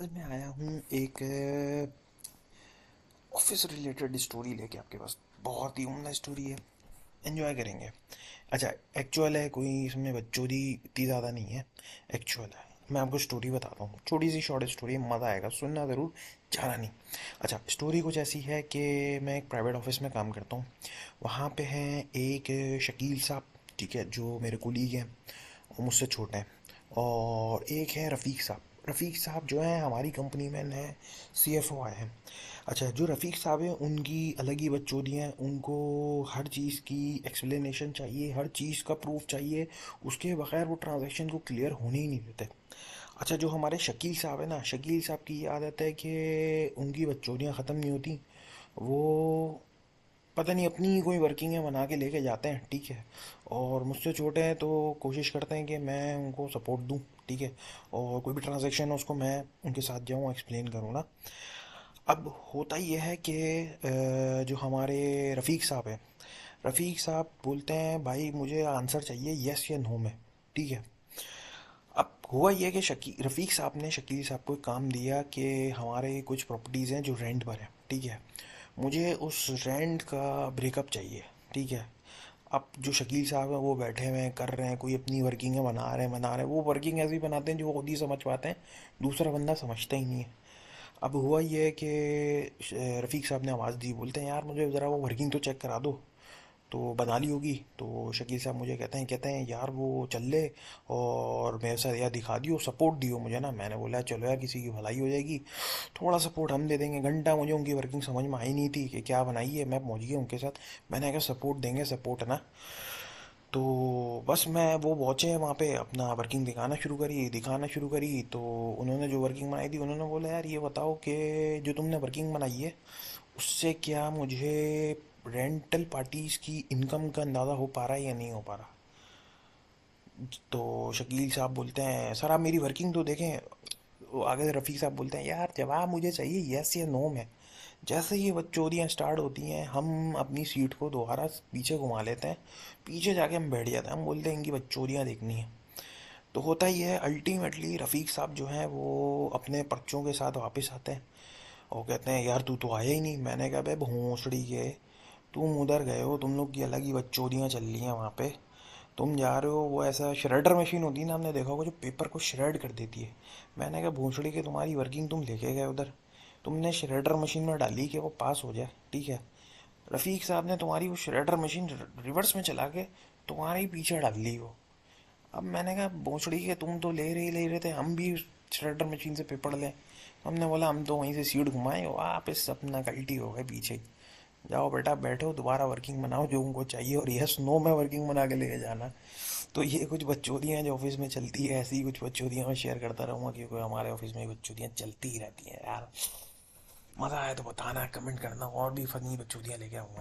आज मैं आया हूँ एक ऑफिस रिलेटेड स्टोरी लेके आपके पास। बहुत ही उम्दा स्टोरी है, एंजॉय करेंगे। अच्छा, एक्चुअल है, कोई इसमें बकचोदी इतनी ज़्यादा नहीं है। एक्चुअल है, मैं आपको स्टोरी बताता हूँ, छोटी सी शॉर्ट स्टोरी है, मज़ा आएगा, सुनना ज़रूर, ज़्यादा नहीं। अच्छा, स्टोरी कुछ ऐसी है कि मैं एक प्राइवेट ऑफिस में काम करता हूँ। वहाँ पे हैं एक शकील साहब, ठीक है, जो मेरे कुलीग हैं और मुझसे छोटे हैं। और एक है रफ़ीक साहब। रफ़ीक साहब जो हैं हमारी कंपनी में नए CFO आए हैं। अच्छा, जो रफ़ीक साहब हैं उनकी अलग ही बकचोदियाँ हैं, उनको हर चीज़ की एक्सप्लेनेशन चाहिए, हर चीज़ का प्रूफ चाहिए। उसके बगैर वो ट्रांजैक्शन को क्लियर होने ही नहीं देते। अच्छा, जो हमारे शकील साहब है ना, शकील साहब की ये आदत है कि उनकी बकचोदियाँ ख़त्म नहीं होती। वो पता नहीं अपनी ही कोई वर्किंग है बना के लेके जाते हैं, ठीक है। और मुझसे छोटे हैं तो कोशिश करते हैं कि मैं उनको सपोर्ट दूं, ठीक है। और कोई भी ट्रांजैक्शन है उसको मैं उनके साथ जाऊं, एक्सप्लेन करूँ ना। अब होता यह है कि जो हमारे रफ़ीक साहब हैं, रफ़ीक साहब बोलते हैं भाई मुझे आंसर चाहिए यस या नो में, ठीक है। अब हुआ यह कि रफ़ीक साहब ने शकील साहब को एक काम दिया कि हमारे कुछ प्रॉपर्टीज़ हैं जो रेंट पर हैं, ठीक है। मुझे उस रेंट का ब्रेकअप चाहिए, ठीक है। अब जो शकील साहब हैं वो बैठे हुए हैं, कर रहे हैं, कोई अपनी वर्किंग है, बना रहे हैं, वो वर्किंग ऐसी बनाते हैं जो वो खुद ही समझ पाते हैं, दूसरा बंदा समझता ही नहीं है। अब हुआ ये है कि रफ़ीक साहब ने आवाज़ दी, बोलते हैं यार मुझे ज़रा वो वर्किंग तो चेक करा दो। तो बना ली होगी। तो शकील साहब मुझे कहते हैं यार वो चल ले और मेरे साथ यार दिखा दियो, सपोर्ट दियो मुझे ना। मैंने बोला चलो यार, किसी की भलाई हो जाएगी, थोड़ा सपोर्ट हम दे देंगे। घंटा मुझे उनकी वर्किंग समझ में आई नहीं थी कि क्या बनाई है, मैं पहुंच गया उनके साथ। मैंने कहा सपोर्ट देंगे, सपोर्ट है ना। तो बस मैं वो पहुंचे हैं वहाँ पे, अपना वर्किंग दिखाना शुरू करी तो उन्होंने जो वर्किंग बनाई थी, उन्होंने बोला यार ये बताओ कि जो तुमने वर्किंग बनाई है उससे क्या मुझे रेंटल पार्टीज की इनकम का अंदाज़ा हो पा रहा है या नहीं हो पा रहा। तो शकील साहब बोलते हैं सर आप मेरी वर्किंग तो देखें। वो आगे से रफ़ीक साहब बोलते हैं यार जवाब मुझे चाहिए यस या नो में। जैसे ही बकचोदियाँ स्टार्ट होती हैं हम अपनी सीट को दोबारा पीछे घुमा लेते हैं, पीछे जाके हम बैठ जाते हैं, हम बोलते हैं इनकी बकचोदियाँ देखनी है। तो होता ही है, अल्टीमेटली रफ़ीक साहब जो हैं वो अपने पर्चों के साथ वापस आते हैं और कहते हैं यार तू तो आया ही नहीं। मैंने कहा बे भोंसड़ी के, तुम उधर गए हो, तुम लोग की अलग ही बकचोदियाँ चल रही हैं वहाँ पे। तुम जा रहे हो, वो ऐसा श्रेडर मशीन होती है ना, हमने देखा होगा, जो पेपर को श्रेड कर देती है। मैंने कहा भोंसड़ी के, तुम्हारी वर्किंग तुम लेके गए उधर, तुमने श्रेडर मशीन में डाली कि वो पास हो जाए, ठीक है। रफ़ीक साहब ने तुम्हारी वो श्रेडर मशीन रिवर्स में चला के तुम्हारे ही पीछे डाल ली वो। अब मैंने कहा भोंसड़ी के, तुम तो ले रहे थे, हम भी श्रेडर मशीन से पेपर लें। हमने बोला हम तो वहीं से सीट घुमाएं, वापस अपना गलती हो गई पीछे। जाओ बेटा बैठो, दोबारा वर्किंग बनाओ जो उनको चाहिए, और यस नो में वर्किंग बना के लेके जाना। तो ये कुछ बकचोदियाँ हैं जो ऑफिस में चलती है, ऐसी ही कुछ बकचोदियाँ मैं शेयर करता रहूँगा, क्योंकि हमारे ऑफिस में बकचोदियाँ चलती ही रहती हैं यार। मज़ा आए तो बताना, कमेंट करना, और भी फनी बकचोदियाँ लेके आऊँगा।